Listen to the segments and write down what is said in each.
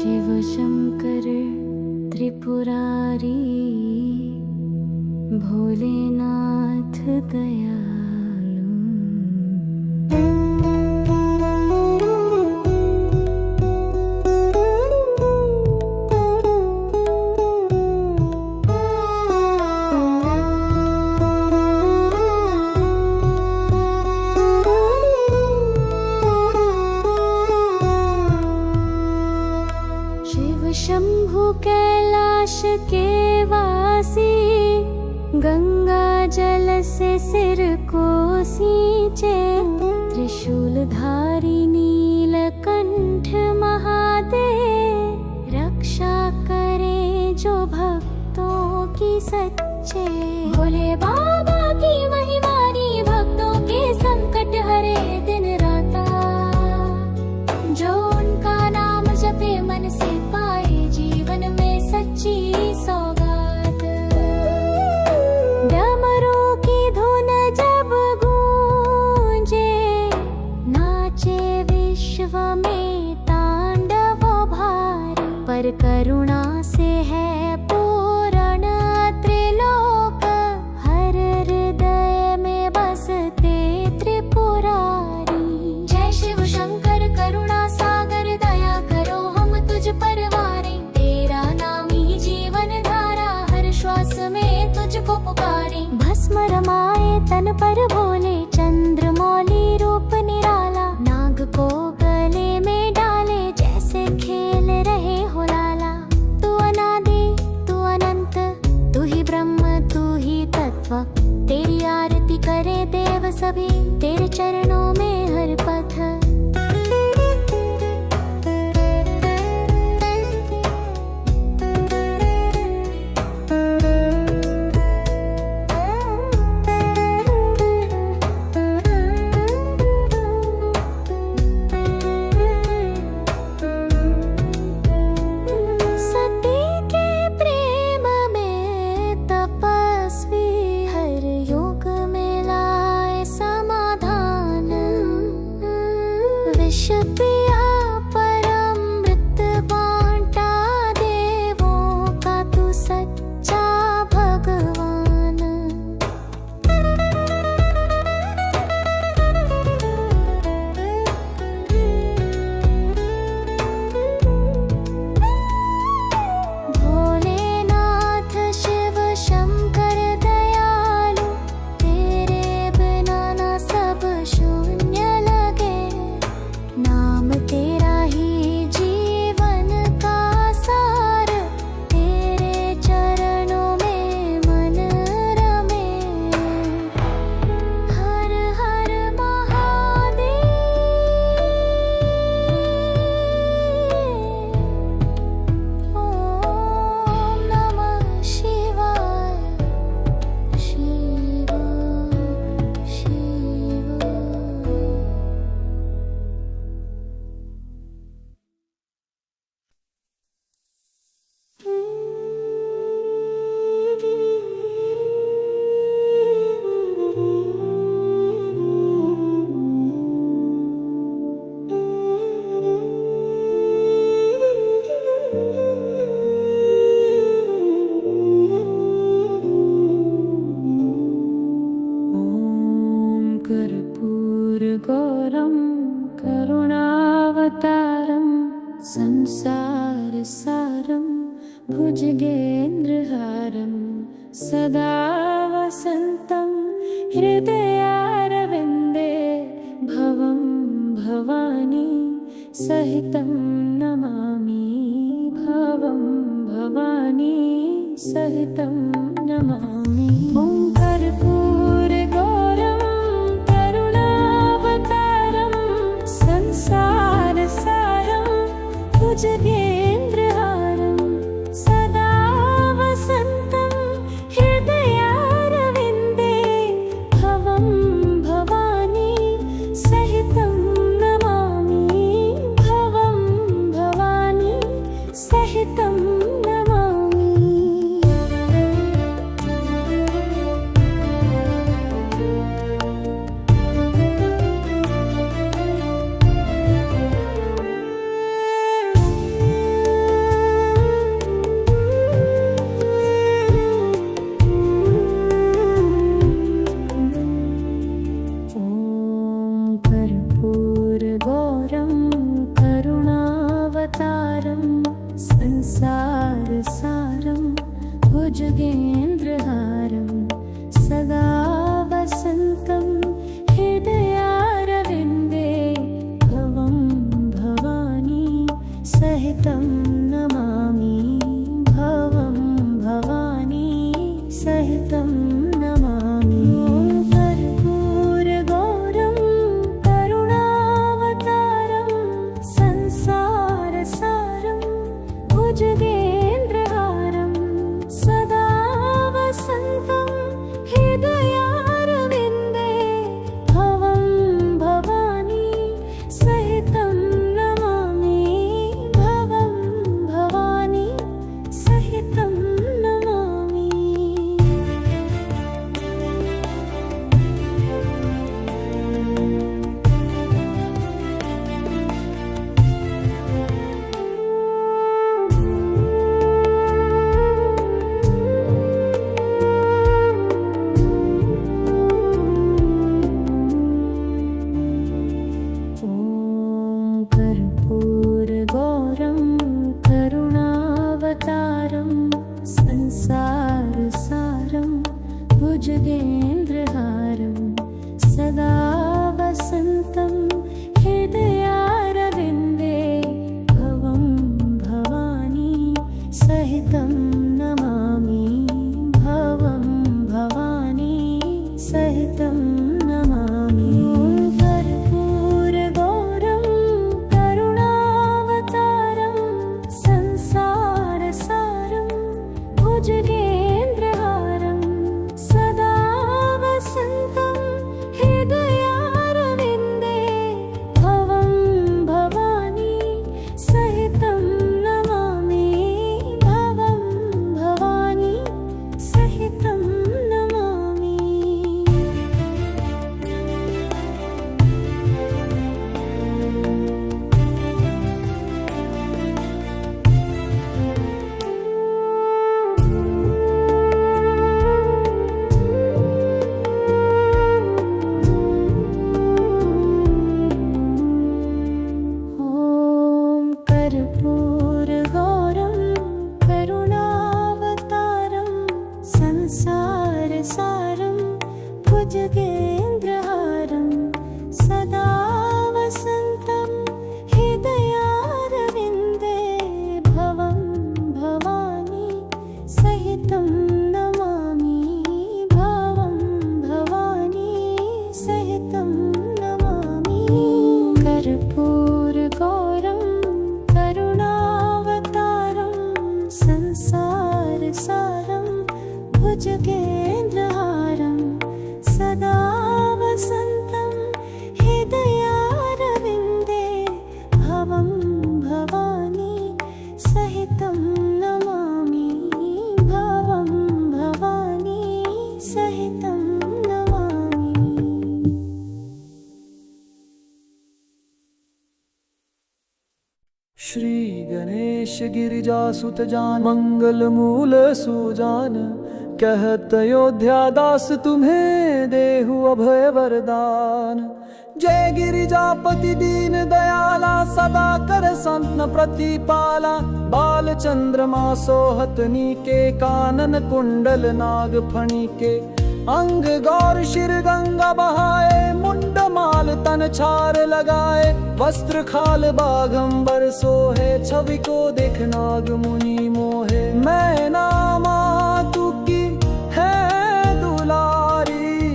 शिव शंकर त्रिपुरारी, भोलेनाथ दयालु। शंभु कैलाश के वासी, गंगा जल से सिर को सींचे, त्रिशूलधारी नीलकंठ महादेव, रक्षा करे जो भक्तों की सच्चे। भोले बाबा की महिमानी, भक्तों के संकट हरे दिन राता, जो उनका नाम जपे मन से पाए जीवन में सच्ची सौगात। डमरू की धुन जब गूंजे, नाचे विश्व में तांडव भारी, पर करुणा से है पूर्ण त्रिलोक, हर हृदय में बसते त्रिपुरारी। जय शिव शंकर करुणा सागर, दया करो हम तुझ पर वारे, तेरा नाम ही जीवन धारा, हर श्वास में तुझको पुकारे। भस्म रमाए तन पर भोले, चंद्रमौली रूप निराला, नाग को गले में डाले, जैसे खेल रहे हो लाला। तू अनादि तू अनंत, तू ही ब्रह्म तू ही तत्व, तेरी आरती करे देव सभी, तेरे चरणों में हर पथ। कर्पूरगौरं करुणावतारं, संसारसारं भुजगेन्द्रहारं, सदा वसन्तं हृदयारविन्दे, भवं भवानी सहितं नमामि, भवं भवानी सहितं नमामि। ॐ कर्पूरगौरं करुणावतारं, संसारसारं भुजगेन्द्रहारं, सदा वसन्तं हृदयारविन्दे, भवं भवानी सहितं नमामि, भवं भवानी सहितं नमामि। सहितं नमामि भवं भवानी सहितं नमामि कर्पूरगौरं करुणावतारं संसारसारं भुजगेन्द्रहारं सदा वसन्तं हृदयारविन्दे भवं भवानी सहितं नमामि भवं भवानी सहितं नमामि। ॐ कर्पूरगौरं करुणावतारं संसारसारं भुजगेन्द्रहारं सदा वसन्तं हृदयारविन्दे भवं भवानी सहितं नमामि भवं भवानी सहितं नमामि कर्पूरगौरं करुणावतारं संसारसारं भुजगेन्द्रहारं सदा वसन्तं हृदयारविन्दे भवं भवानी सहितं नमामि भवं भवानी सहितं नमामि। ॐ कर्पूरगौरं करुणावतारं संसारसारं भुजगेन्द्रहारं सदा वसन्तं हृदयारविन्दे भवं भवानी सहितं नमामि भवं भवानी सहितं नमामि कर्पूरगौरं करुणावतारं संसारसारं भुजगेन्द्रहारं सदा वसन्तं हृदयारविन्दे भवं भवानी सहितं नमामि भवं भवानी सहितं नमामि। श्री गणेश गिरिजासुत जान मंगल मूल सुजान कहत अयोध्या दास तुम्हें देहु अभय वरदान। जय गिरिजापति दीन दयाला सदा कर संतन प्रतिपाला। बाल चंद्रमा सोहत नीके कानन कुंडल नाग फणी के। अंग गौर शिर गंगा बहाए मुंड माल तन छार लगाए। वस्त्र खाल बाघंबर सोहे छवि को देख नाग मुनि मोहे। मैं नामा तू की है दुलारी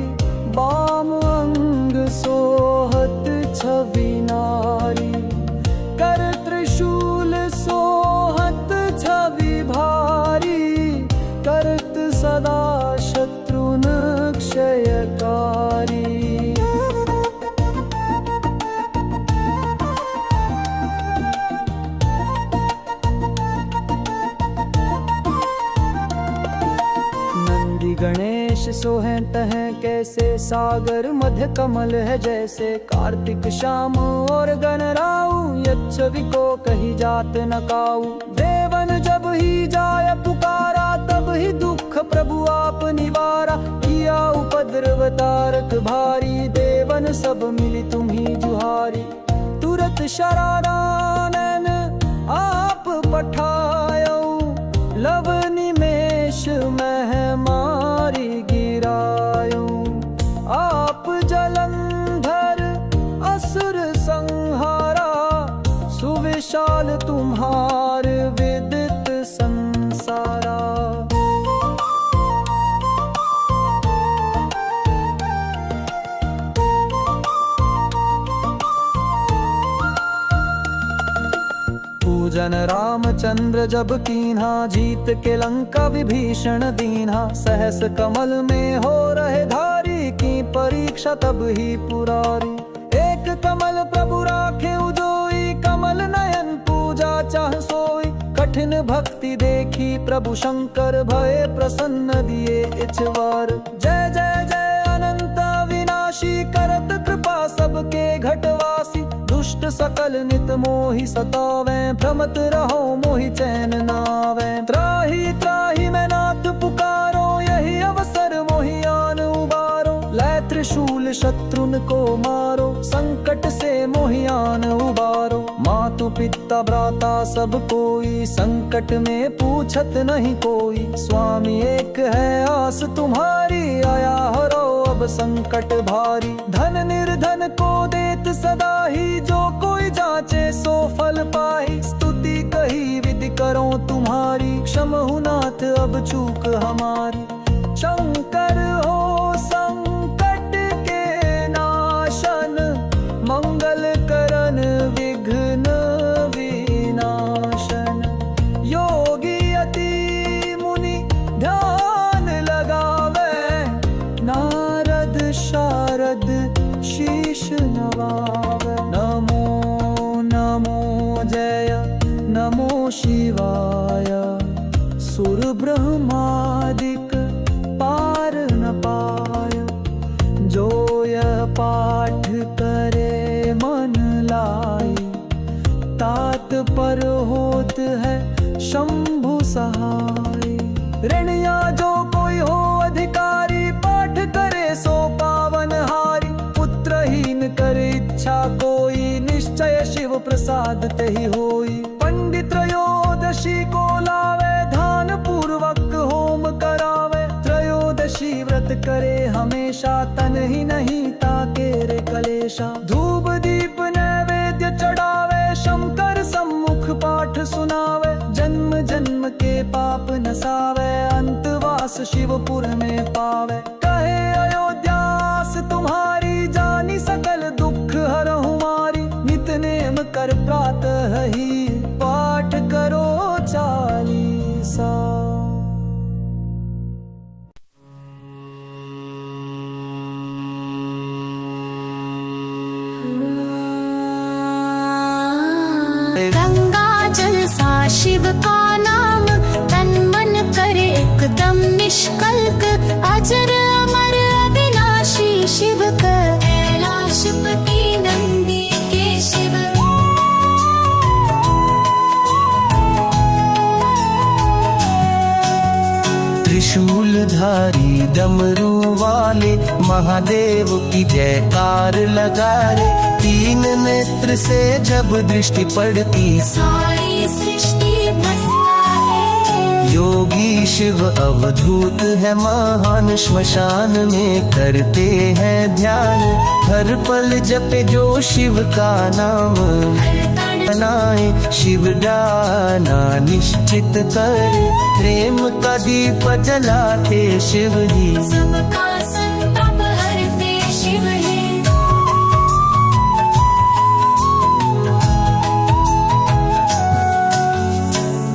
बाम अंग सोहत छवि नारी। कर त्रिशूल सोहत छवि भारी करत सदा शत्रुन क्षयकारी। नंदी गणेश सोहें तहें कैसे सागर मध्य कमल है जैसे। कार्तिक शाम और गणराऊ यच्छवि को कही जात न काऊ। देवन जब ही जाय पुकारा तब ही दुख प्रभु आप निवारा। किया उपद्रव तारक भारी देवन सब मिली तुम्ही जुहारी। तुरत शरारानन आप पठायो लव निमेष मह मारी गिरायो। आप जलंधर असुर संहारा सुविशाल तुम्हार विदित संसारा। पूजन रामचंद्र जब कीन्हा, जीत के लंका विभीषण दीन्हा। सहस कमल में हो रहे धारी, की परीक्षा तब ही पुरारी। एक कमल प्रभु राखे उजोई, कमल नयन पूजा चाह सोई। कठिन भक्ति देखी प्रभु शंकर, भय प्रसन्न दिए इछवार। जय जय जय अनंत विनाशी, करत कृपा सबके घटवासी। दुष्ट सकल नित मोहि सतावे, भ्रमत रहो मोहि चैन नावे। त्राहि त्राहि मैं नाथ पुकारो, यही अवसर मोहि आन उबारो। लै त्रिशूल शत्रुन को मारो, संकट से मोहि आन उबारो। मातु पिता भ्राता सब कोई, संकट में पूछत नहीं कोई। स्वामी एक है आस तुम्हारी, आया हरो अब संकट भारी। धन निर्धन को देत सदा ही, जो कोई जाचे सो फल पाही। स्तुति कही विधि करो तुम्हारी, क्षमहु नाथ अब चूक हमारी। शंकर हो संकट के नाशन, मंगल करन विघ्न विनाशन। योगी अति मुनि ध्यान लगावे, नारद शारद शीश नवावे। नमो नमो जय नमो शिवाय, सुर ब्रह्मादिक पार न पाय। जो यह पाठ करे मन लाई, तात पर होत है शंभु सहाय। ऋणिया जो कोई हो अधिकारी, पाठ करे सो पावन हारी। पुत्रहीन कर इच्छा कोई, निश्चय शिव प्रसाद तहि होई। पंडित त्रयोदशी को लावे, ध्यान पूर्वक होम करावे। त्रयोदशी व्रत करे हमेशा, तन ही नहीं ताके रे कलेशा। धूप दीप नैवेद्य चढ़ावे, शंकर सम्मुख पाठ सुनावे। जन्म जन्म के पाप नसावे, अंतवास शिवपुर में पावे। कहे अयोध्यास तुम्हारी, जानी सकल दुख हरहु मारी। नित नेम कर प्रातः ही, पाठ करो चालीसा। गंगा जल सा शिव का नाम, तन मन करे एकदम निष्कल्क। अजर अमर अविनाशी शिव का, कैलाशपति नंदी के शिव। त्रिशूलधारी डमरू वाले, महादेव की जयकार लगा रे। तीन नेत्र से जब दृष्टि पड़ती, सारी सृष्टि भस्म। योगी शिव अवधूत है महान, श्मशान में करते हैं ध्यान। हर पल जपे जो शिव का नाम, बनाए शिव डाना निश्चित कर। प्रेम का दीप जलाते शिव जी, सबका संताप हरते शिव है।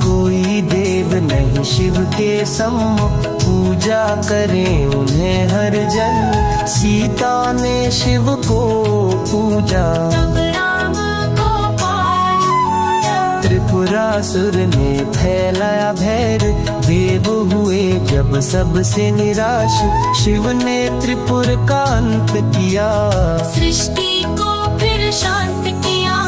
कोई देव नहीं शिव के सम्मुख, पूजा करें उन्हें हर जन। सीता ने शिव को पूजा, तब राम को पाया। त्रिपुरासुर ने फैलाया भैर, देव हुए जब सबसे निराश। शिव ने त्रिपुर का अंत किया, सृष्टि को फिर शांत किया।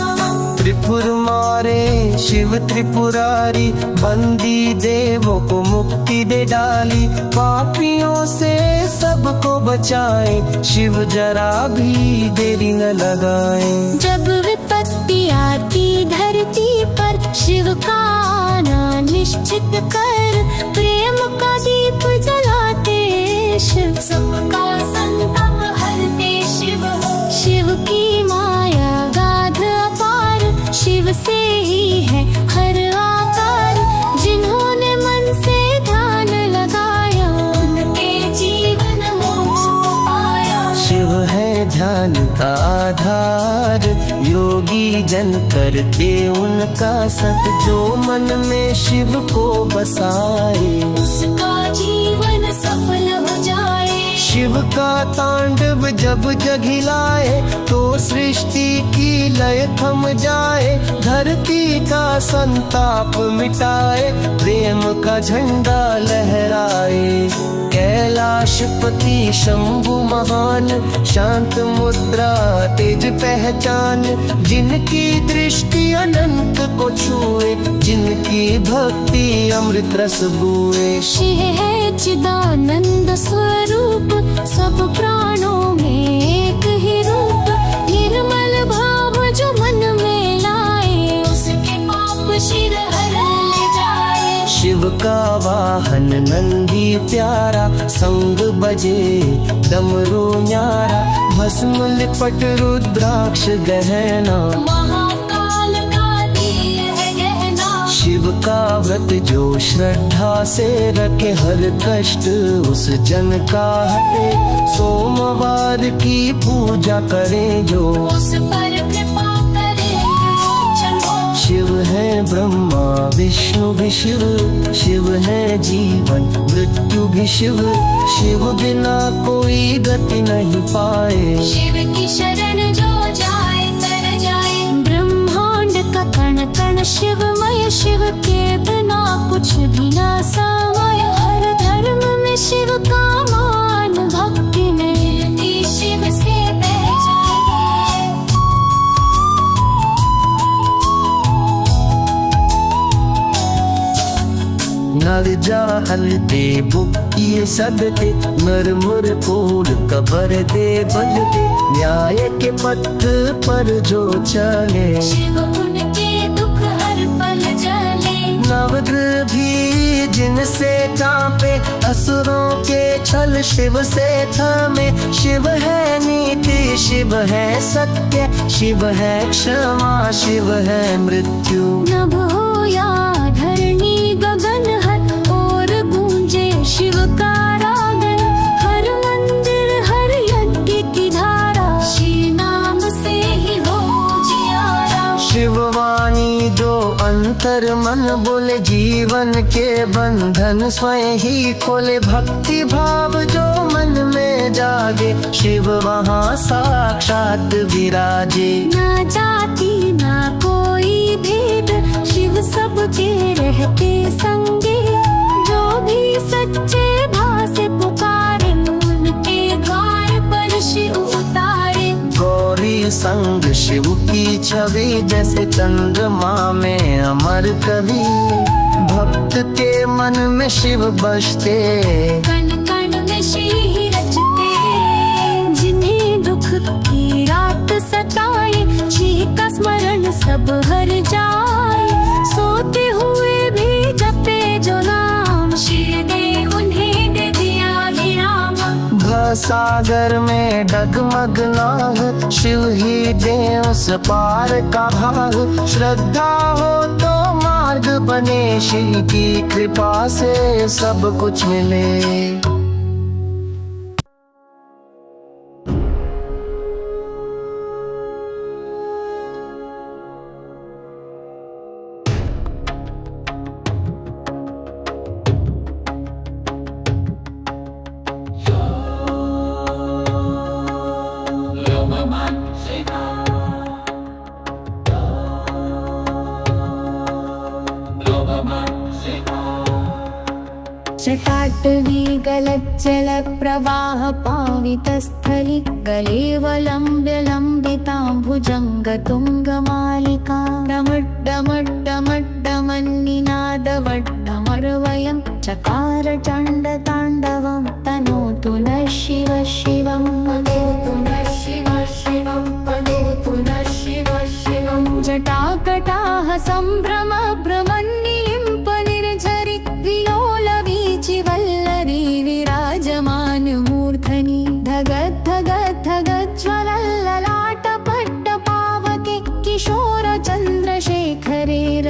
त्रिपुर मारे शिव त्रिपुरारी, बंदी देवों को मुक्ति दे डाली। पापियों से सबको बचाए, शिव जरा भी देरी न लगाए। जब विपत्ति आती धरती पर, शिव का आना निश्चित कर। प्रेम का दीप जलाते शिव, सबका संताप हरते शिव। शिव की माया गाध अपार, शिव से से ही है हर आकार, जिन्होंने मन से ध्यान लगाया उनके जीवन मोक्ष को पाया। शिव है ध्यान का आधार, योगी जन करते उनका सत, जो मन में शिव को बसाए उसका जीवन सफल हो जाए। शिव का तांडव जब जगिलाए तो सृष्टि की लय थम जाए, धरती का संताप मिटाए, प्रेम का झंडा लहराए। कैलाशपति शंभु महान, शांत मुद्रा तेज पहचान, जिनकी दृष्टि अनंत को छुए, जिनकी भक्ति अमृत रस बुए। शिव है चिदानंद स्वरूप, सब प्राणों में एक ही रूप, निर्मल भाव जो मन में लाए उसके पाप शिर हर ले जाए। शिव का वाहन नंदी प्यारा, संग बजे डमरू न्यारा, भस्म लिपट रुद्राक्ष गहना, महाकाल का दिए है गहना। शिव का व्रत जो श्रद्धा से रखे, हर कष्ट उस जन का हटे, सोमवार की पूजा करे जो उस पर कृपा करे चलो। शिव है ब्रह्मा विष्णु भी शिव, शिव है जीवन मृत्यु भी शिव, शिव बिना कोई गति नहीं पाए। शिव की शरण जो जाए तर जाए, ब्रह्मांड का कण कण शिवमय, शिव के बिना कुछ भी ना समाय। हर धर्म में शिव का मान, भक्ति मिलती शिव से पहचान। नर जाहल दे बुकिए सदते, नर मुर फूल कबर दे बलते, न्याय के पथ पर जो चले, शिव उनके दुख हर पल जले। नवग्रह भी जिनसे कांपे, असुरों के छल शिव से थमे, शिव है नीति शिव है सत्य, शिव है क्षमा शिव है मृत्यु। नभ हो या धरणी गगन हर और गूंजे शिव का रागन, हर मंदिर हर यज्ञ की धारा, श्री नाम से ही हो जियारा। शिववाणी जो अंतर मन बोले, जीवन के बंधन स्वयं ही खोले, भक्ति भाव जो मन में जागे, शिव वहाँ साक्षात विराजे। ना जाति ना कोई भेद, शिव सबके रहते संगे, जो भी सच्चे भाव से पुकारे उनके द्वार पर शिव उतारे। गौरी संग शिव की छवि, जैसे चंद्रमा में अमर कवि, भक्त के मन में शिव बसते, कण कण में शिव ही रचते। जिन्हें दुख की रात सताए, शिव का स्मरण सब हर जाए, सोते हुए भी जपे जो नाम, शिव ने उन्हें दे दिया विराम। सागर में डगमग नाग, शिव ही दे उस पार का भाग, श्रद्धा हो तो मार्ग बने, शिव की कृपा से सब कुछ मिले। जटाटवी गलज्जल प्रवाह पावितस्थलि, गलेवलम्ब्य लम्बितां भुजङ्ग तुङ्गमालिका, डमड्डमड्डमड्डमन्निनादवड्डमर्वयं चकार चण्डताण्डवं, तनोतु नः शिव शिवं, तनोतु नः शिव शिवं, तनोतु नः शिव शिवं। जटाकटाः सम्भ्रम भ्रमन्निलिम्प निर्झरि, विलोल वीचिवल्लरी विराजमान मूर्धनि, धगद् धगद् धगज्ज्वलल्ललाट पट्ट पावके, किशोर चन्द्रशेखर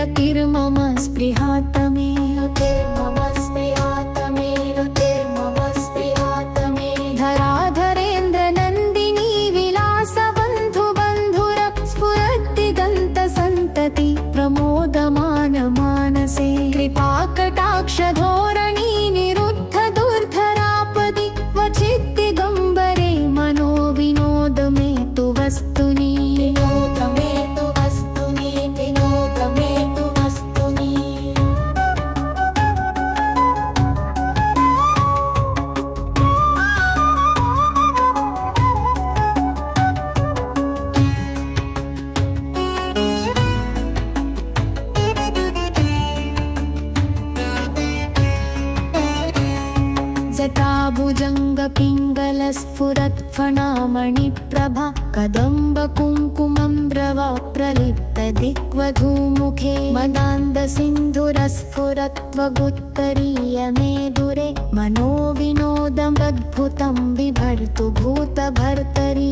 रतिर्मम स्पृहातमे रतिर्मम स्पृहातमे रतिर्मम स्पृहातमे धराधरेन्द्र नन्दिनी विलासबन्धु बन्धुर स्फुरद्दिगन्त सन्तति प्रमोदमान मानसे कृपाकटाक्ष धोरणी निरुद्ध दुर्धरापदि क्वचिद्दिगम्बरे मनो विनोद मे तु वस्तुनि विनोद मे तु वस्तुनि विनोद मे तु वस्तुनि जटाभुजङ्गपिङ्गलस्फुरत्फणामणिप्रभा कदम्बकुङ्कुमम्ब्रवा प्रलिप्तदिग्वधूमुखे मदान्दसिन्धुरस्फुरत्वगुत्तरीयमेदुरे मनो विनोदमद्भुतं बिभर्तु भूतभर्तरी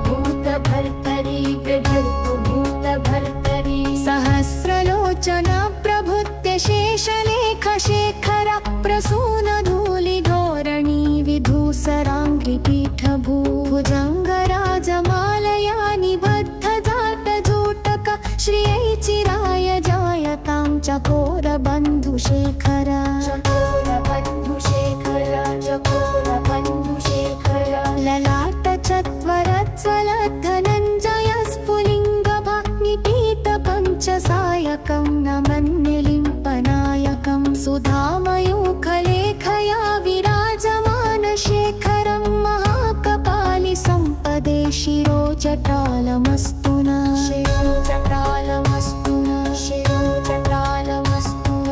भूतभर्तरी बिभर्तु भूतभर्तरी सहस्रलोचना प्रभुत्य शेषलेखशेखर प्रसूनधूलिधोरणी विधूसराङ्घ्रिपीठभुजङ्गराजमालया निबद्धजाटजूटक श्रियै चिराय जायतां चकोरबन्धुशेखर चकोरबन्धुशेखर चकोरबन्धुशेखर ललाटचत्वरज्वलद्धनञ्जय स्फुलिङ्गभग्निपीतपञ्चसायकं नमन्निलिम्पनायकं सुधामयूखलेखया विराजमानशेखरं महाकपालि सम्पदे शिरोजटालमस्तु न शिरोजटालमस्तु न शिरोजटालमस्तु न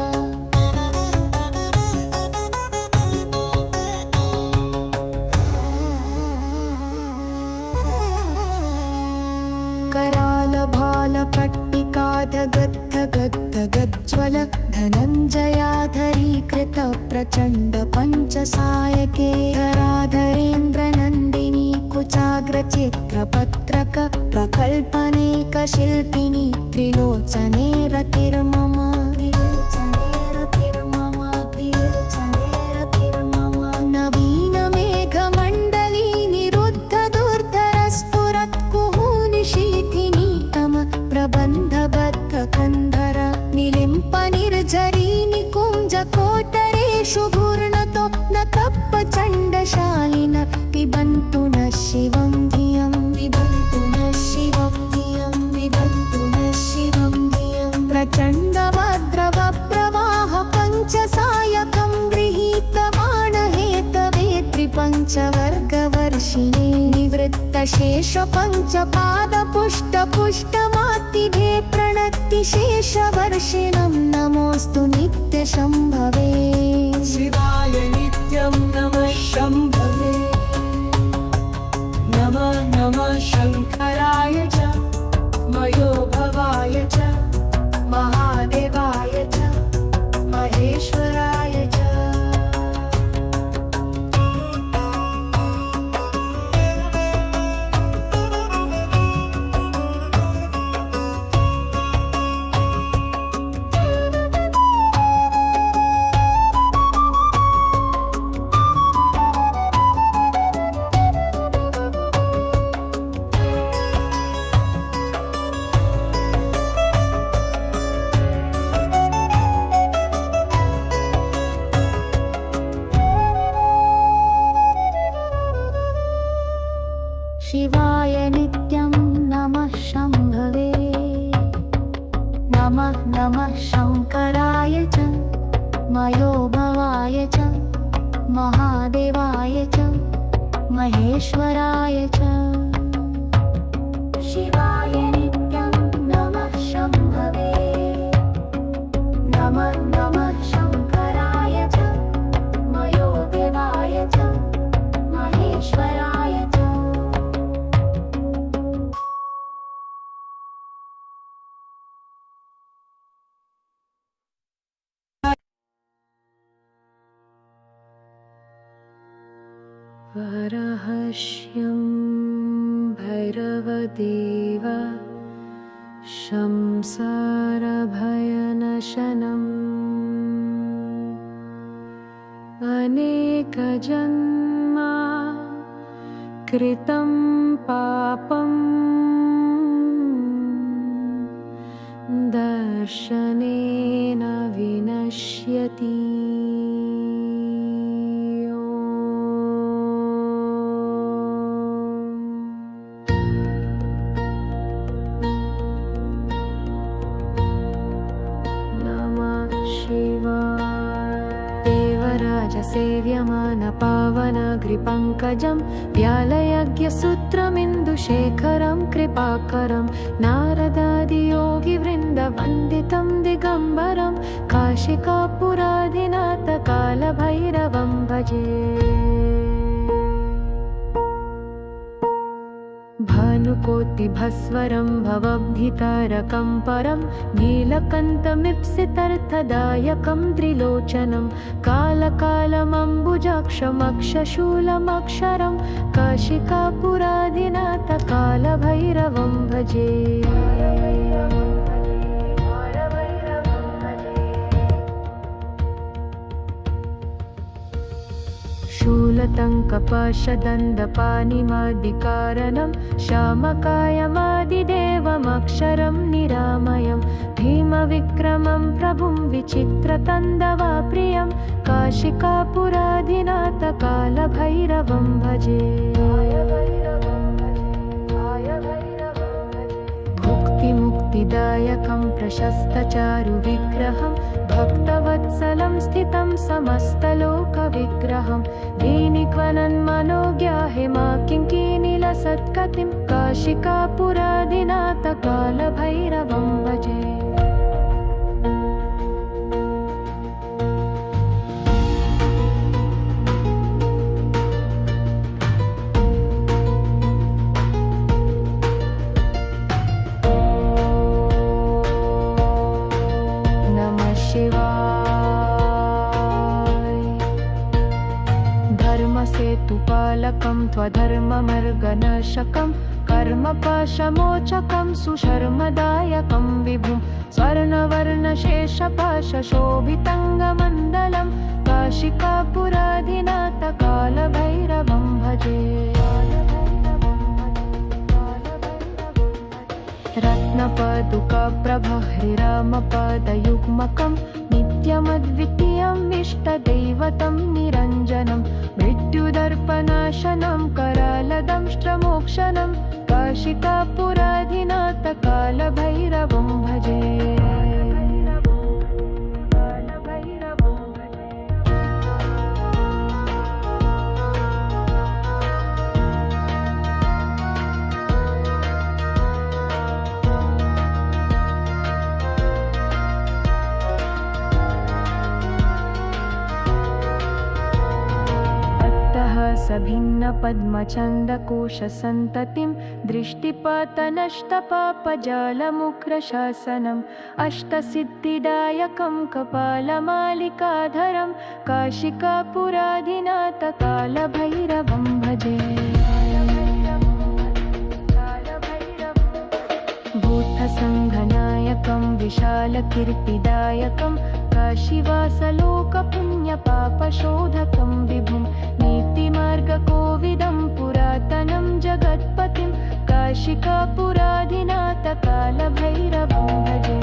करालभालपट्टिकाधगद्धगद्धगज्ज्वल धनञ्जयाधरीकृत प्रचण्ड पञ्चसायके धराधरेन्द्रनन्दिनी कुचाग्रचित्रपत्रक प्रकल्पनेकशिल्पिनी त्रिलोचने रतिर्मम त्रिलोचने रतिर्मम त्रिलोचने रतिर्मम नवीनमेघमण्डली निरुद्ध दुर्धरस्फुरत्कुहूनिशीथिनीतम प्रबन्धबद्धकन्धर निलिम्पनिर्झरी निकुञ्जकोटरेषु घूर्णतो न तप्पचण्डशालिन पिबन्तु नः शिवं धियं पिबन्तु नः शिवं धियं पिबन्तु नः शिवं धियं प्रचण्डवद्रवप्रवाह पञ्चसायकं गृहीतवाणहेतवे त्रिपञ्चवर्गवर्षिणे निवृत्तशेषपञ्चपादपुष्टपुष्टमातिभे प्रणत्ति शेषवर्षिणं नमोऽस्तु नित्यशम्भवे शिवाय नित्यं नमः शम्भवे नमः नमः शङ्कराय च मयोभवाय च महादेवाय च महेश्वराय च शिवाय नित्यं नमः शम्भवे नमः नमः शङ्कराय च मयोभवाय च महादेवाय च महेश्वराय च शिवाय नित्यं नमः शम्भवे नमः नमः शङ्कराय च मयोदेवाय च महेश्वराय च वरहस्यं भैरवदेव संसारभयनशनम् अनेकजन्मा कृतं पापम् दर्शनेन विनश्यति। देवराजसेव्यमानपावनग्रिपङ्कजं व्यालयज्ञसूत्रमिन्दुशेखरं कृपाकरं नारदादियोगिवृन्दवन्दितं दिगम्बरं काशिकापुराधिनाथकालभैरवं भजे। भानुकोटिभस्वरं भवब्धितारकं परं नीलकण्ठमीप्सितार्थदायकं त्रिलोचनं कालकालमम्बुजाक्षमक्षशूलमक्षरं काशिकापुराधिनाथकालभैरवं भजे। शूलतङ्कपाशदण्डपाणिमादिकारणं श्यामकायमादिदेवमक्षरं निरामयं भीमविक्रमं प्रभुं विचित्रतन्दवाप्रियं काशिकापुराधिनाथकालभैरवं भजे। मुक्तिदायकं प्रशस्तचारुविग्रहं भक्तवत्सलं स्थितं समस्तलोकविग्रहं वेणिक्वनन्मनोज्ञाहिमा किङ्किणीलसत्कतिं काशिकापुराधिनाथकालभैरवं भजे। धर्मसेतुपालकं त्वधर्ममर्गनाशकं कर्मपाशमोचकं सुशर्मदायकं विभुं स्वर्णवर्णशेषपाशशोभितङ्गमण्डलं काशिकापुराधिनाथकालभैरवं भजे। रत्नपादुकाप्रभहृरामपादयुग्मकं नित्यमद्वितीयम् इष्टदैवतं निरञ्जनं मृत्युदर्पनाशनं करालदंष्ट्रमोक्षणं काशिकापुराधिनाथकालभैरवं भजे। सभिन्नपद्मचन्दकोशसन्ततिं दृष्टिपातनष्टपापजालमुग्रशासनम् अष्टसिद्धिदायकं कपालमालिकाधरं काशिकापुराधिनाथकालभैरवं भजे। भूतसङ्घनायकं विशालकीर्तिदायकं काशीवासलोकपुण्यपापशोधकं विभुं नीतिमार्गकोविदं पुरातनं जगत्पतिं काशिकापुराधिनाथकालभैरवं भजे।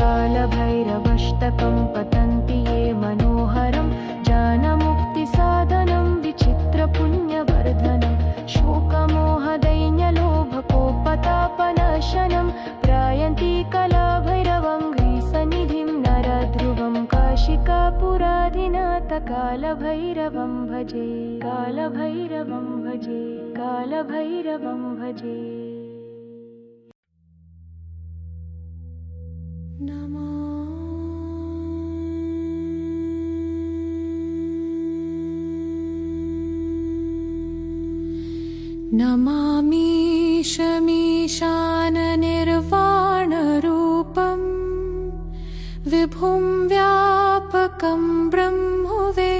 कालभैरवष्टकं पतन्ति ये मनोहरं ज्ञानमुक्तिसाधनं विचित्रपुण्यवर्धनं शोकमोहदैन्यलोभकोपतापनाशनं त्रायन्ति कलाभैरवं ग्रीसनिधिं नरध्रुवं काशिकापुराधिनाथकालभैरवं भजे। कालभैरवं भजे। कालभैरवं भजे। नमो नमामीशमीशाननिर्वाणरूपं विभुं व्यापकं ब्रह्मवेदस्वरूपं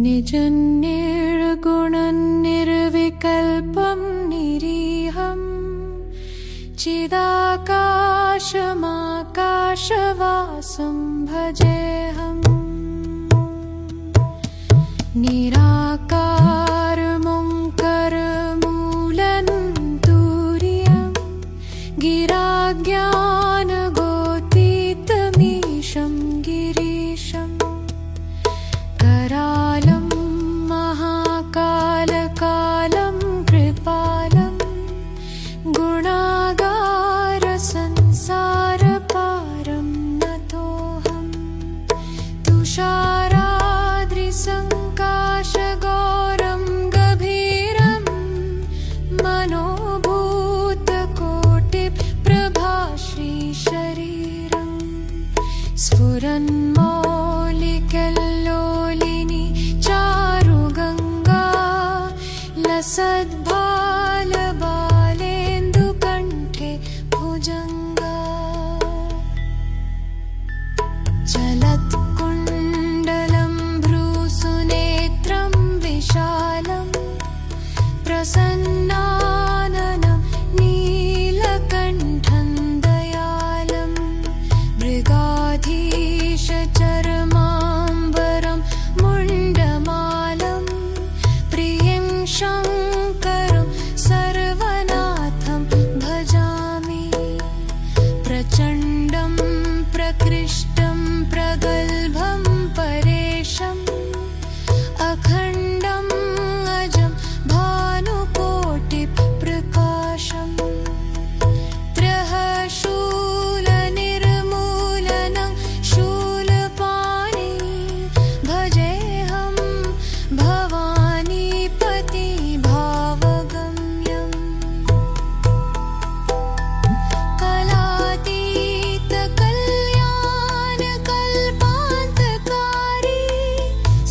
निजन्निर्गुणमनन्तरूपं निर्गुणं निर्विकल्पं निरीहं चिदाकाशमाकाशवासं भजेऽहम् निराकारमोङ्कारमूलं तुर्यं गिराज्ञानगोतीतमीशं गिरीशं करालं महाकालकालं कृपालं गुणागारसंसारपारं नतोऽहं तुषाराद्रिसङ्काशगौरं गभीरं मनोभूतकोटिप्रभाश्रीशरीरं स्फुरन्मौलिकल्लोलिनी चारुगङ्गा लसद्भालबालेन्दुकण्ठे भुजङ्गा चलत्कुण्डलं भ्रूसुनेत्रं विशालं प्रसन्नाननं नीलकण्ठं दयालं मृगाधीशचर्माम्बरं मुण्डमालं प्रियं शङ्करं सर्वनाथं भजामि प्रचण्डं प्रकृष्टं प्रगल्भं परेशम् अखण्डम् अजं भानुकोटिप्रकाशम् त्रयशूलनिर्मूलनं शूलपाणि भजेऽहं भवानीपति भावगम्यम् कलातीतकल्याणकल्पान्तकारी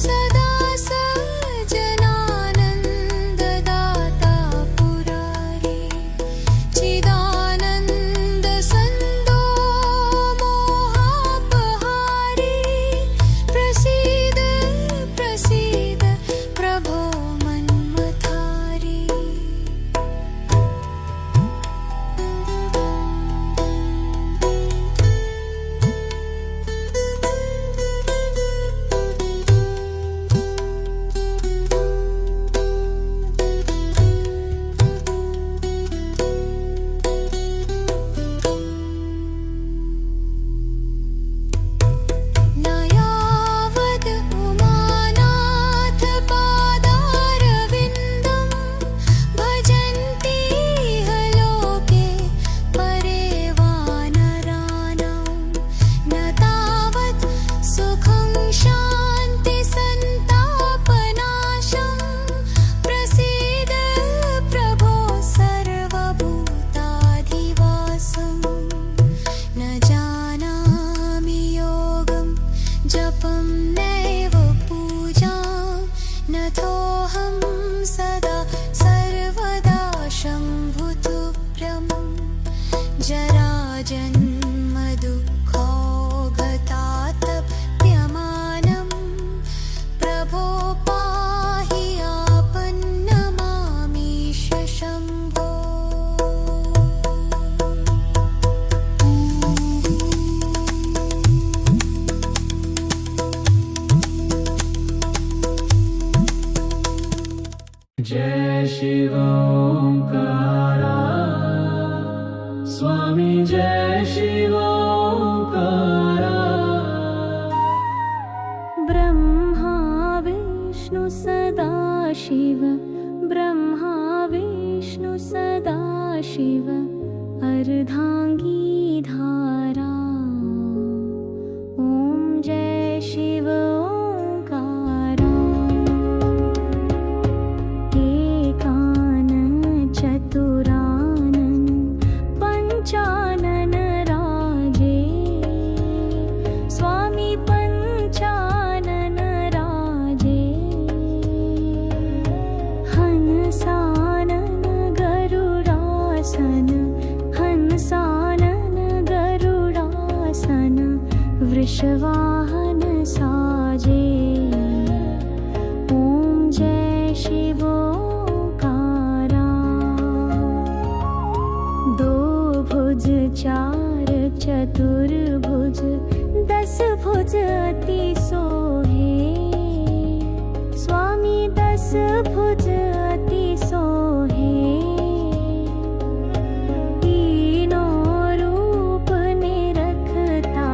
सदा सज्जनानन्ददाता पुरारी चिदानन्दसन्दो मोहापहारी प्रसीद प्रसीद प्रभो मन्मथारी न यावद् उमानाथपादारविन्दं भजन्तीह लोके परे वानराणां न तावत् सुखं शान्तिसन्तापनाशं प्रसीद प्रभो सर्वभूताधिवासम् न जानामि योगं जपं नैव पूजां नथोऽहं सदा सर्वदा शम्भुतुभ्यं जराजन्मदुःखौघतातप्यमानं प्रभो पाहि आपन्नमामीश शम्भो जय शिव ओंकारा स्वामी जय शिव ओंकारा ब्रह्मा विष्णु सदाशिव ब्रह्मा विष्णु सदाशिव अर्धांगी धारा ॐ जय शिव ओंकारा एकानन चतुरानन पंचानन राजे स्वामी पंचानन राजे हंसानन गरुडासन हंसानन गरुडासन वृषवाहन साजे ॐ जय शिव चतुर्भुज 10 भुज अति सोहे स्वामी 10 भुज अति सोहे तीनों रूप निरखता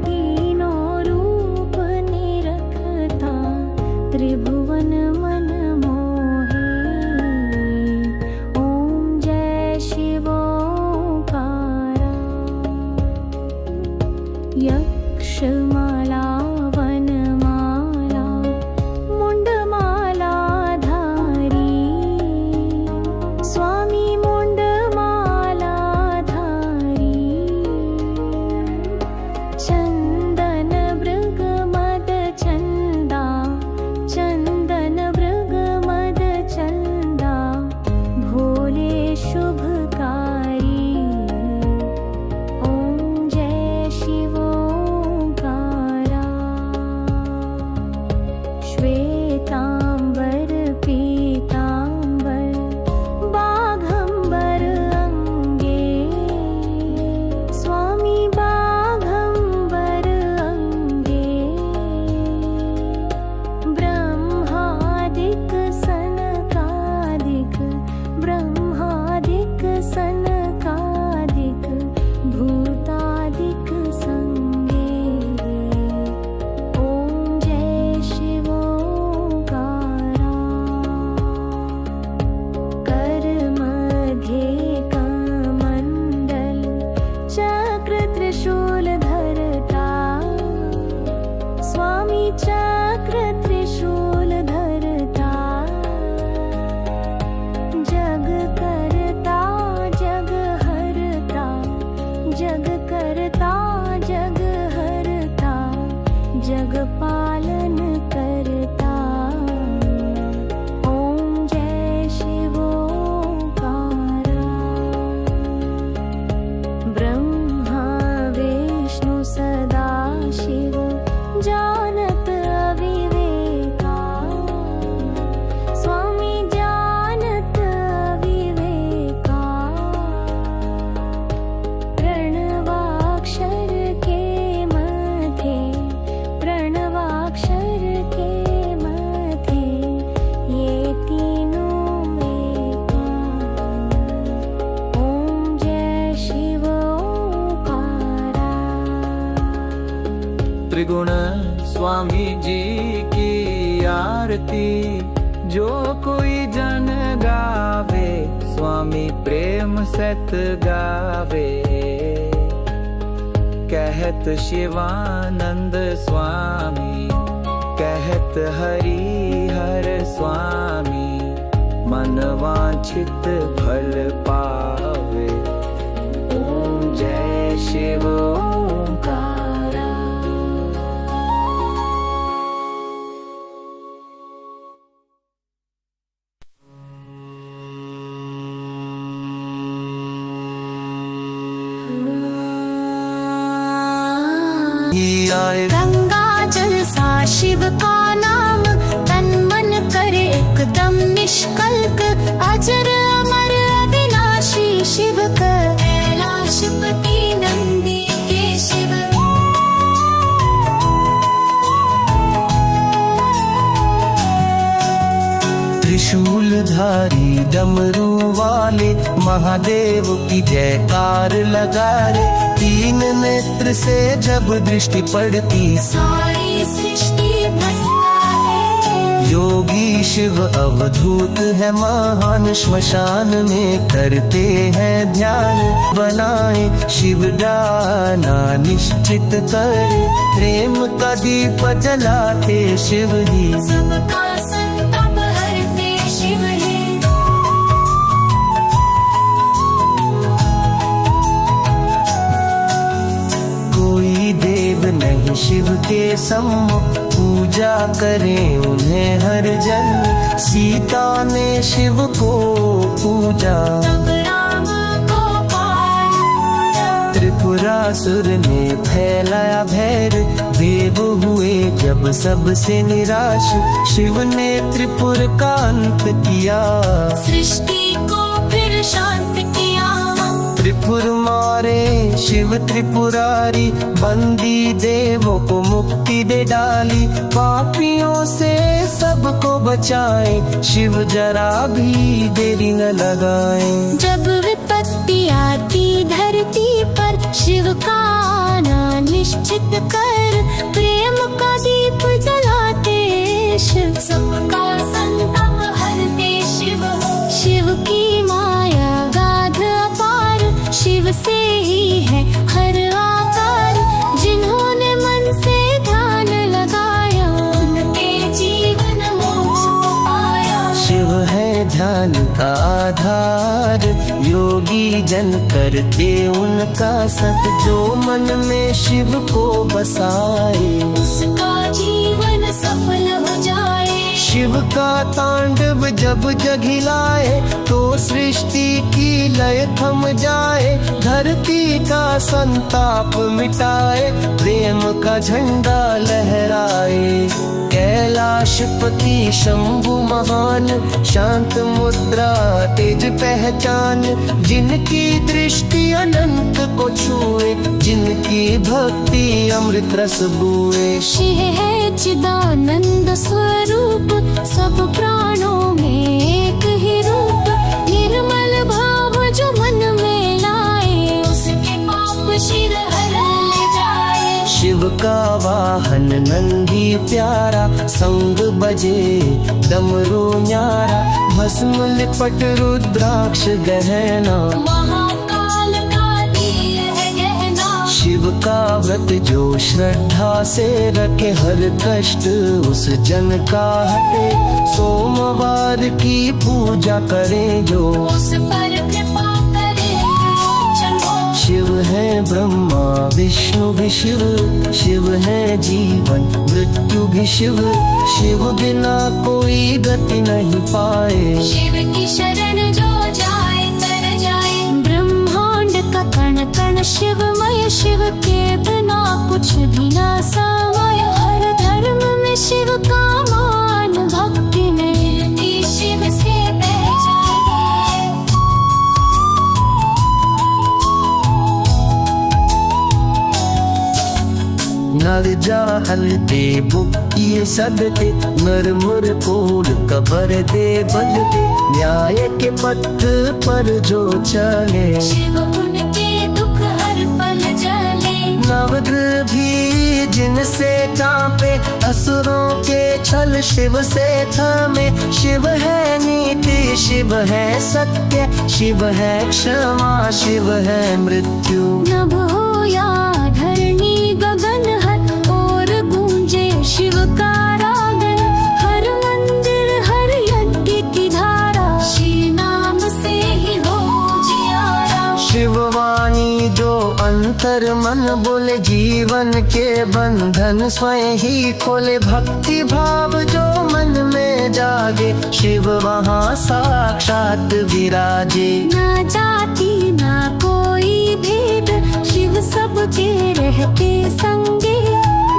तीनों रूप निरखता त्रिभुवन मन मोहे ओम जय शिव ओंकारा यक्षमाला वनमाला मुंडमाला धारी स्वामी मुंडमाला धारी चंदन मृग मद चंदा चंदन मृग मद चंदा भोले शुभकारी ओम जय शिव ओंकारा श्वेतांबर पीतांबर बाघंबर अंगे स्वामी बाघंबर अंगे ब्रह्मादिक सनकादिक ब्रह्मादिक सनकादिक भूतादिक संगे ओम जय शिव ओंकारा कर मध्ये कमंडल चक्र त्रिशूल धरता स्वामी चक्र त्रिशूल धरता जग करता जग हरता जग करता जग हरता जग पालन करता ओम जय शिव ओंकारा ब्रह्मा विष्णु सदा शिव जानत अविवेका स्वामी जानत अविवेका प्रणवाक्षर के मध्य प्रणवाक्षर के मध्य ये तीनों एका ओम जय शिव ओंकारा त्रिगुण स्वामी जी की आरती जो कोई जन गावे स्वामी प्रेम सत गावे कहत शिवानंद स्वामी कहत हरि हर स्वामी मन वांछित फल पावे ओम जय शिव ओंकारा आए गंगा जल सा शिव का नाम तन मन करे एकदम निष्कल्क अजर अमर अविनाशी शिव का कैलाशपति नंदी के शिव त्रिशूलधारी डमरू वाले महादेव की जयकार लगा रे तीन नेत्र से जब दृष्टि पड़ती सारी सृष्टि भस्म योगी शिव अवधूत है महान श्मशान में करते हैं ध्यान बनाए शिव डाना निश्चित कर प्रेम का दीप जलाते शिव ही सबका संताप हरते शिव है कोई देव नहीं शिव के सम्मुख पूजा करें उन्हें हर जन सीता ने शिव को पूजा तब राम को पाया त्रिपुरासुर ने फैलाया भैर देव हुए जब सबसे निराश शिव ने त्रिपुर का अंत किया सृष्टि को फिर शांत किया त्रिपुर मारे शिव त्रिपुरारी, बंदी देवों को मुक्ति दे डाली। पापियों से सबको बचाए, शिव जरा भी देरी न लगाए। जब विपत्ति आती धरती पर, शिव का आना निश्चित कर। प्रेम का दीप जलाते शिव, सबका संताप हरते शिव। शिव की माया गाध अपार, शिव से ही है हर आकार। जिन्होंने मन से ध्यान लगाया, उनके जीवन मोक्ष पाया। शिव है ध्यान का आधार, योगी जन करते उनका सत। जो मन में शिव को बसाए, उसका जीवन सफल हो जाए। शिव का तांडव जब जगिलाए, तो सृष्टि की लय थम जाए। धरती का संताप मिटाए, प्रेम का झंडा लहराए। कैलाशपति शंभु महान, शांत मुद्रा तेज पहचान। जिनकी दृष्टि अनंत को छुए, जिनकी भक्ति अमृत रस बुए। शिव है चिदानंद स्वरूप, सब प्राणों में एक ही रूप। निर्मल भाव जो मन में लाए, उसके पाप शिव हर ले जाए। शिव का वाहन नंदी प्यारा, संग बजे डमरू न्यारा। भस्म लिपट रुद्राक्ष गहना, महाकाल का तीर है गहना। शिव का व्रत जो श्रद्धा से रखे, हर कष्ट उस जन का हटे। सोमवार की पूजा करें जो, उस पर कृपा करे चलो। शिव है ब्रह्मा विष्णु भी शिव, शिव है जीवन मृत्यु भी शिव। शिव बिना कोई गति नहीं पाए, शिव की शरण जो जाए तर जाए। ब्रह्मांड का कण कण शिवमय, शिव के बिना कुछ भी ना समय। हर धर्म में शिव का मान, भक्ति में शिव से पहचाने। नर जाहलते बुकिए सदते, नर मुर कोल कबर दे बदते। न्याय के पथ पर जो चले, शिव उनके दुख हर पल जले। नवग्रह भी जिनसे कांपे, असुरों के छल शिव से थमे। शिव है नीति, शिव है सत्य, शिव है क्षमा, शिव है मृत्यु। नभ हो या धरणी गगन हर, और गूंजे शिव का रागन। हर मंदिर हर यज्ञ की धारा, श्री नाम से ही हो जियारा। शिववाणी जो अंतर मन बोले, जीवन के बंधन स्वयं ही खोले। भक्ति भाव जो मन में जागे, शिव वहाँ साक्षात विराजे। ना जाति ना कोई भेद, शिव सबके रहते संगे।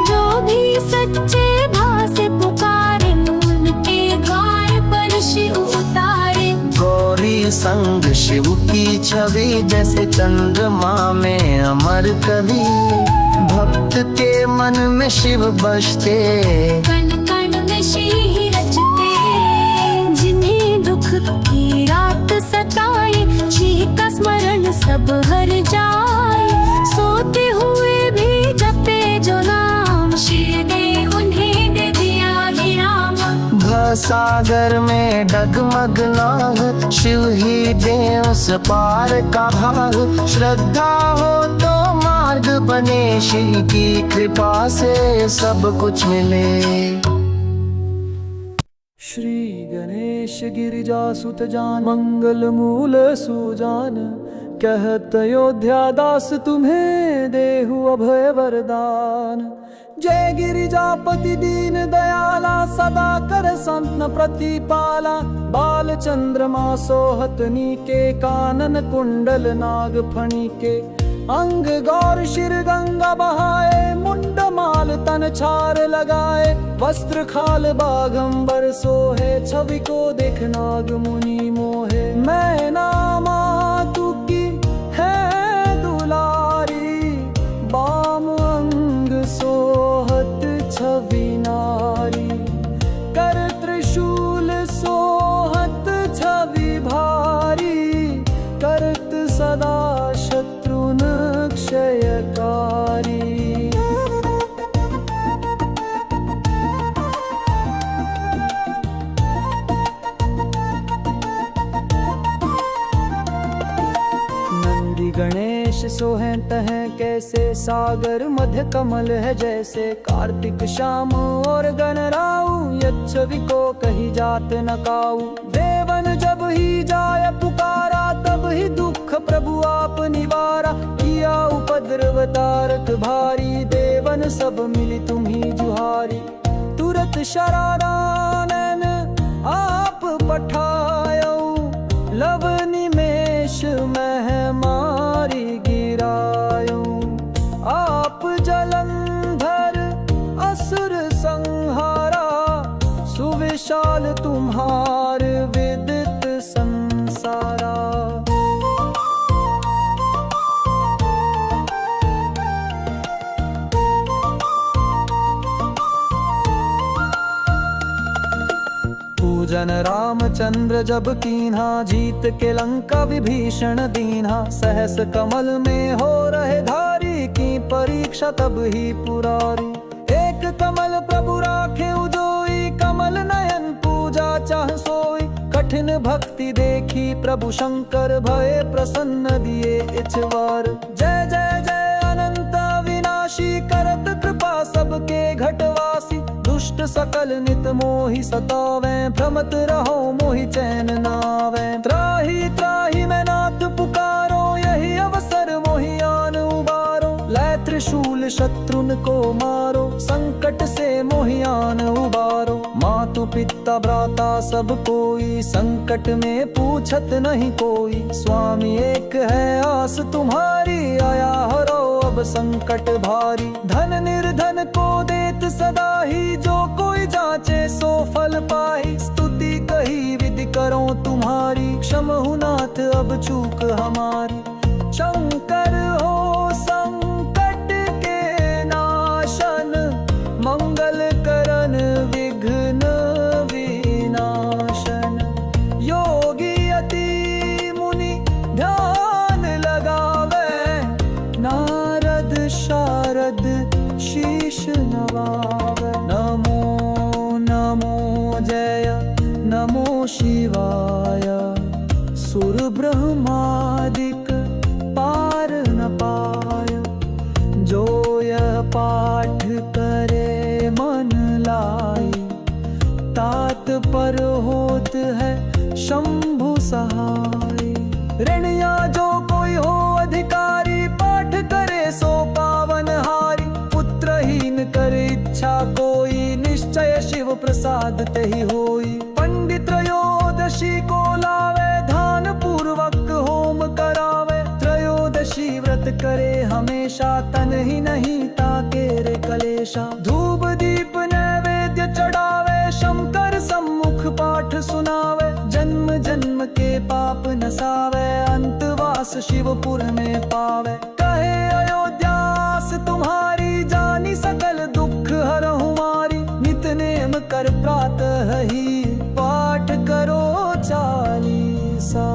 जो भी सच्चे भाव से पुकारे, उनके द्वार पर शिव उतारे। गौरी संग शिव की छवि, जैसे चंद्रमा में अमर कवि। भक्त के मन में शिव बसते, कण कण में शिव ही रचते। जिन्हें दुख की रात सताए, शिव का स्मरण सब हर जाए। सोते हुए भी जपे जो नाम, शिव ने उन्हें दे दिया विराम। सागर में डगमग नाग, शिव ही दे उस पार का भाग। श्रद्धा हो तो मार्ग बने, शिव की कृपा से सब कुछ मिले। श्री गणेश गिरिजा सुत जान, मंगल मूल सुजान। कहत अयोध्या दास तुम्हें देहु अभय वरदान। जय गिरिजापति दीन दयाला, सदा कर संतन प्रतिपाला। बाल चंद्रमा सोहतनी के, कानन कुंडल नाग फणी के। अंग गौर शिर गंगा बहाए, मुंड माल तन छार लगाए। वस्त्र खाल बाघंबर सोहे, छवि को देख नाग मुनि मोहे। मैं नामा तू की है गणेश सोहें तहें कैसे, सागर मध्य कमल है जैसे। कार्तिक श्याम और गणराऊ, यच्छवी को कही जात न काऊ। देवन जब ही जाय पुकारा, तब ही दुख प्रभु आप निवारा। किया उपद्रव तारक भारी, देवन सब मिली तुम्ही जुहारी। तुरत शरानन आप पठायो, लव निमेष मह मारी गिरायो। आप जलंधर असुर संहारा, सुविशाल तुम्हार विदित संसारा। पूजन रामचंद्र जब कीन्हा, जीत के लंका विभीषण दीन्हा। सहस कमल में हो रहे धारी, की परीक्षा तब ही पुरारी। एक कमल प्रभु राखे उजोई, कमल नयन पूजा चाह सोई। कठिन भक्ति देखी प्रभु शंकर, भय प्रसन्न दिए इछवार। जय जय जय अनंत विनाशी, करत कृपा सबके घटवासी। दुष्ट सकल नित मोहि सतावे, भ्रमत रहो मोहि चैन नावे। त्राहि त्राहि मैं नाथ पुकारो, यही अवसर मोहि आन उबारो। लै त्रिशूल शत्रुन को मारो, संकट से मोहि आन उबारो। मातु पिता भ्राता सब कोई, संकट में पूछत नहीं कोई। स्वामी एक है आस तुम्हारी, आया हरो अब संकट भारी। धन निर्धन को देत सदा ही, जो कोई जाचे सो फल पाई। स्तुति कही विधि करो तुम्हारी, क्षमहु नाथ अब चूक हमारी। शंकर हो संकट के नाशन, मंगल करन विघ्न विनाशन। योगी अति मुनि ध्यान लगावे, नारद शारद शीश नवावे। नमो नमो जय नमो शिवाय, सुर ब्रह्मादिक पार न पाय। जो यह पाठ करे मन लाई, तात पर होत है शंभु सहाय। ऋणिया जो कोई हो अधिकारी, पाठ करे सो पावन हारी। पुत्रहीन करे इच्छा कोई, निश्चय शिव प्रसाद तेहि होई। पंडित त्रयोदशी को लावे, ध्यान पूर्वक होम करावे। त्रयोदशी व्रत करे हमेशा, तन ही नहीं ताके रे कलेशा। धूप दीप नैवेद्य चढ़ावे, शंकर सम्मुख पाठ सुनावे। जन्म जन्म के पाप नसावे, अंतवास शिवपुर में पावे। कहे अयोध्यास तुम्हारी, जानी सकल दुख हरहु मारी। नित नेम कर प्रातः ही, पाठ करो चालीसा।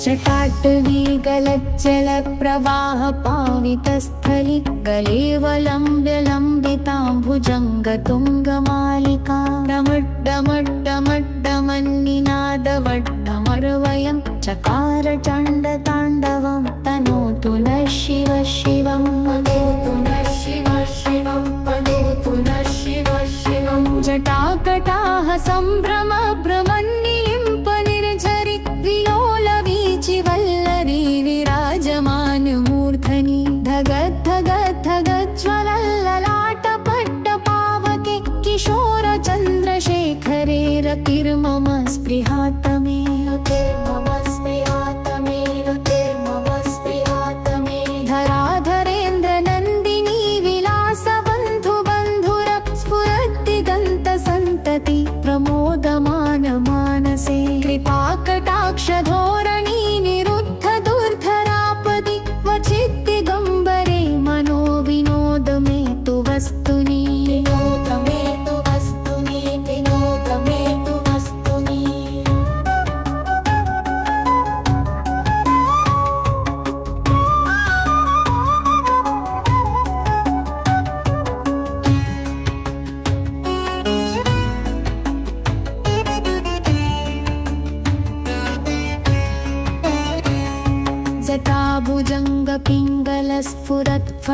शटाटवी गलज्जल प्रवाह पावितस्थलि गलेवलम्ब्य लम्बिताम्बुजङ्गतुङ्गमालिका डमड्डमड्डमड्डमन्निनादवड्डमर्वयं चकार चण्डताण्डवं तनोतु नः शिव शिवं तनोतु नः शिव शिवं तनोतु नः शिव शिवं जटाकटाः सम्भ्रम भ्रमन्निलिम्प निर्झरि विलोलवीचिवल्लरी विराजमानमूर्धनि धगद्धगद्धगज्ज्वलल्ललाटपट्टपावके किशोरचन्द्रशेखरे रतिर्मम स्पृहातमे रतिर्मम स्पृहातमे रतिर्मम स्पृहातमे धराधरेन्द्रनन्दिनी विलासबन्धुबन्धुर स्फुरद्दिगन्तसन्तति प्रमोदमान मानसे कृपाकटाक्षधोरणी निरुद्ध दुर्धरापदि क्वचिद्दिगम्बरे मनो विनोद मे तु वस्तुनि विनोद मे तु वस्तुनि विनोद मे तु वस्तुनि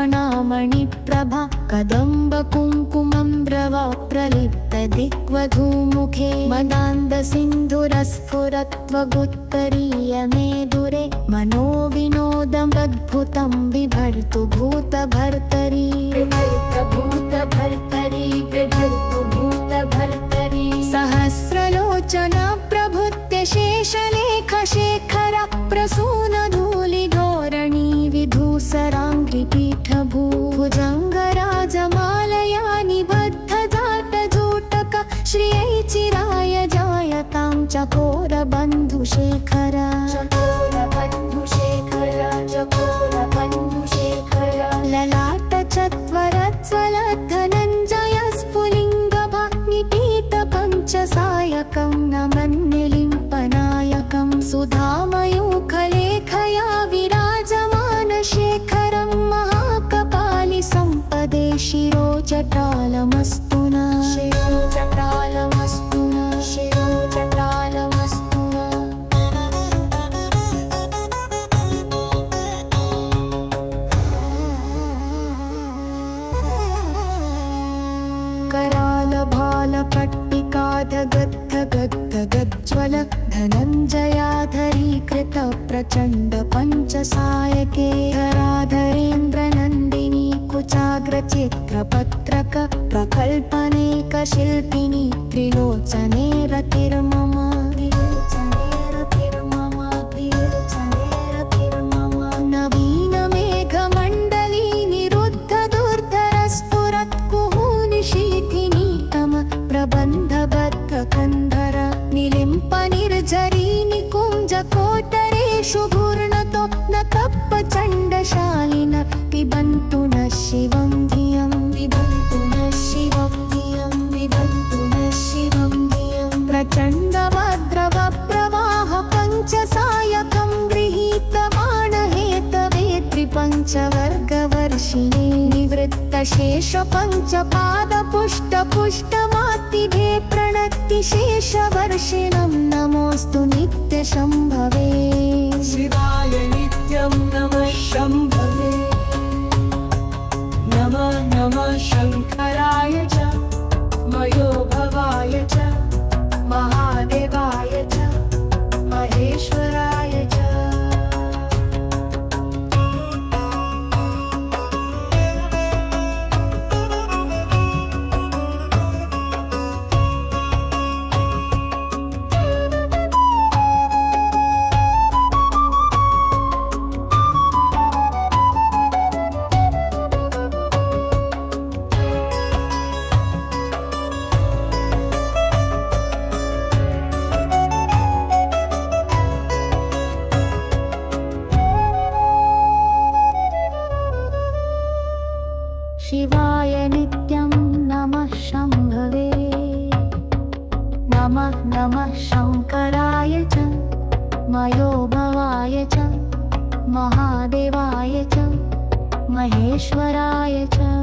जटाभुजङ्गपिङ्गलस्फुरत्फणामणिप्रभा कदम्बकुङ्कुमम्ब्रवा प्रलिप्तदिग्वधूमुखे मदान्दसिन्धुरस्फुरत्वगुत्तरीयमेदुरे मनो विनोदमद्भुतं बिभर्तु भूतभर्तरी भूतभर्तरी बिभर्तु भूतभर्तरी सहस्रलोचना प्रभुत्य शेषलेखशेखर प्रसूनधूलिधोरणी विधूसराङ्घ्रिपीठभूभुजङ्गराजमालया निबद्धजाटजूटक श्रियै चिराय जायतां चकोरबन्धुशेखर चकोरबन्धुशेखर चकोरबन्धुशेखर ललाटचत्वरज्ज्वलधनञ्जय स्फुलिङ्गभग्निपीठपञ्चसायकं नमन्निलिम्पनायकं सुधामयूखलेखया विराजमानशेखरं महाकपालि सम्पदे शिरोजटालमस्तु नः शिरोजटालमस्तु नः शिरोजटालमस्तु नः करालभालपट्टिकाधगद्धगद्धगज्ज्वल धनञ्जयाधरीकृत प्रचण्ड पञ्चसायके धराधरेन्द्रनन्दिनी कुचाग्रचित्रपत्रक प्रकल्पनेकशिल्पिनी त्रिलोचने रतिर्मम त्रिलोचने रतिर्मम त्रिलोचने रतिर्मम नवीनमेघमण्डली निरुद्ध दुर्धरस्फुरत्कुहूनिशीथिनीतम प्रबन्धबद्धकन्धर निलिम्पनिर्झरी निकुञ्जकोटरेषु घूर्णतो न तप्पचण्डशालिन पिबन्तु नः शिवं धियं पिबन्तु नः शिवं धियं पिबन्तु नः शिवं धियं प्रचण्डवद्रवप्रवाह पञ्चसायकं गृहीतवाणहेतवे त्रिपञ्चवर्गवर्षिणे निवृत्तशेषपञ्चपादपुष्टपुष्टमातिभे प्रणतिशेषवर्षिणं नमोऽस्तु नित्यशम्भवे शिवाय नित्यं नमः शम्भवे नमः नमः शङ्कराय च मयोभवाय च महादेवाय च महेश्वराय च शिवाय नित्यं नमः शम्भवे नमः नमः शङ्कराय च मयोभवाय च महादेवाय च महेश्वराय च